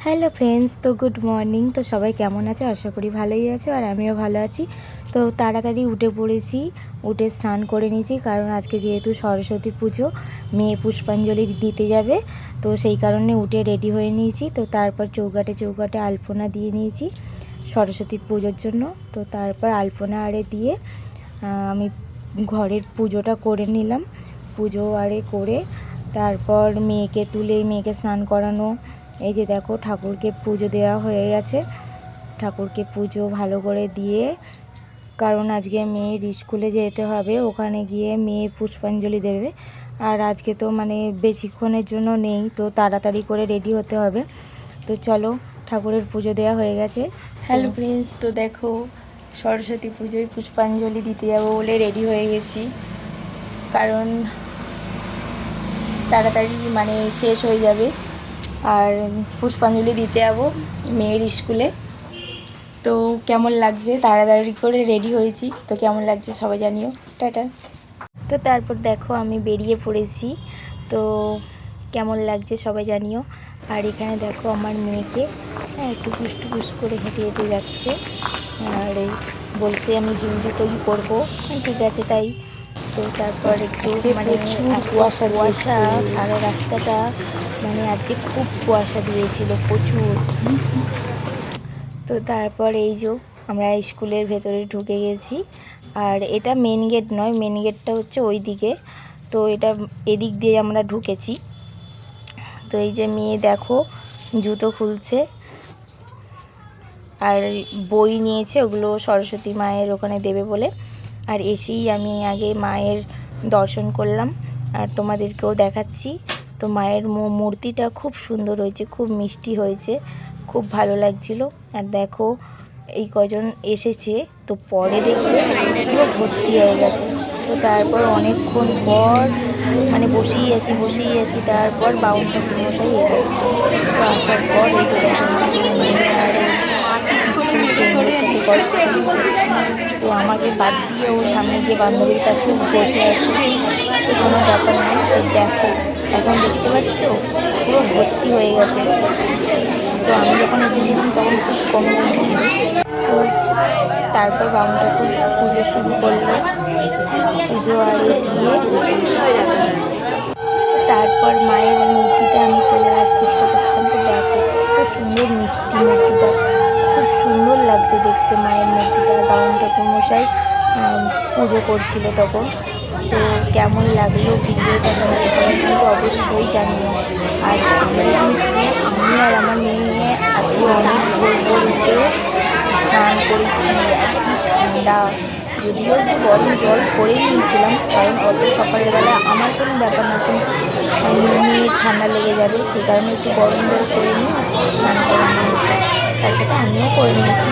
Hello friends, তো good morning. তো সবাই কেমন আছে? আশা করি ভালোই আছো, আর আমিও ভালো আছি। তো তাড়াতাড়ি উঠে পড়েছি, উঠে স্নান করে নিয়েছি, কারণ আজকে যেহেতু সরস্বতী পুজো, মেয়ে পুষ্পাঞ্জলি দিতে যাবে, তো সেই কারণে উঠে রেডি হয়ে নিয়েছি। তো তারপর চৌকাটে আলপনা দিয়ে নিয়েছি সরস্বতী পুজোর জন্য। তো তারপর আলপনা আরে দিয়ে আমি ঘরের পুজোটা করে নিলাম। পুজো আরে করে তারপর মেয়েকে স্নান করানো। এই যে দেখো, ঠাকুরকে পুজো দেওয়া হয়ে গেছে। ঠাকুরকে পুজো ভালো করে দিয়ে, কারণ আজকে মেয়ের স্কুলে যেতে হবে, ওখানে গিয়ে মেয়ে পুষ্পাঞ্জলি দেবে। আর আজকে তো বেশিক্ষণের জন্য নেই, তো তাড়াতাড়ি করে রেডি হতে হবে। তো চলো, ঠাকুরের পুজো দেওয়া হয়ে গেছে। হ্যালো ফ্রেন্ডস, তো দেখো সরস্বতী পুজোয় পুষ্পাঞ্জলি দিতে যাবো বলে রেডি হয়ে গেছি, কারণ তাড়াতাড়ি শেষ হয়ে যাবে। আর পুষ্পাঞ্জলি দিতে যাবো মেয়ের স্কুলে। তো কেমন লাগছে, তাড়াতাড়ি করে রেডি হয়েছি, তো কেমন লাগছে সবাই জানিও। টাটা। তো তারপর দেখো আমি বেরিয়ে পড়েছি, তো কেমন লাগছে সবাই জানিও। আর এখানে দেখো আমার মেয়েকে টুকুস করে হেঁটে হেঁটে যাচ্ছে, আর বলছে আমি হিন্দি তৈরি করবো। ঠিক আছে তাই। তো তারপর একটু কুয়াশা সারা রাস্তাটা, আজকে খুব কুয়াশা দিয়েছিল প্রচুর। তো তারপর এই যে আমরা স্কুলের ভেতরে ঢুকে গেছি। আর এটা মেন গেট নয়, মেন গেটটা হচ্ছে ওই দিকে। তো এটা এদিক দিয়ে আমরা ঢুকেছি। তো এই যে মেয়ে দেখো জুতো খুলছে, আর বই নিয়েছে, ওগুলো সরস্বতী মায়ের ওখানে দেবে বলে। আর এসেই আমি আগে মায়ের দর্শন করলাম, আর তোমাদেরকেও দেখাচ্ছি। তো মায়ের মূর্তিটা খুব সুন্দর হয়েছে, খুব মিষ্টি হয়েছে, খুব ভালো লাগছিল। আর দেখো এই কজন এসেছে, তো পরে দেখতে পুরো ভর্তি হয়ে গেছে। তো তারপর অনেকক্ষণ পর বসেই আছি। তারপর বাউনটা মশাই এলো। তো আসার পর এই যে গল্প করছে। তো আমাকে বাদ দিয়ে ও সামনে গিয়ে বান্ধবীর কাছে বসে আছে। তো কোনো ব্যাপার নেই। তো দেখো এখন দেখতে পাচ্ছ পুরো ভর্তি হয়ে গেছে। তো আমি যখন এসেছিলাম তখন খুব কম ছিল। তো তারপর বাউনটা পুজো শুরু করলো। পুজো আরে দিয়ে তারপর মায়ের মূর্তিটা আমি তোলার চেষ্টা করছিলাম। তো দেখো কত সুন্দর মিষ্টি মূর্তিটা, খুব সুন্দর লাগছে দেখতে মায়ের মূর্তিটা। বাউন ঠাকুর মশাই পুজো করছিল তখন। তো কেমন লাগলো ভিডিওটা তোমরা সবাই কিন্তু অবশ্যই জানিও। আর আমি আর আমার মেয়ে আজকে অনেক ভোর উঠে স্নান করেছি। আর কি ঠান্ডা, যদিও একটু গরম জল করে নিয়েছিলাম, কারণ অত সকালবেলা আমার কোনো ব্যাপার না, কিন্তু মেয়ের ঠান্ডা লেগে যাবে, সেই কারণে একটু গরম জল করে নিয়ে স্নান করে নিয়েছি। তার সাথে আমিও করে নিয়েছি।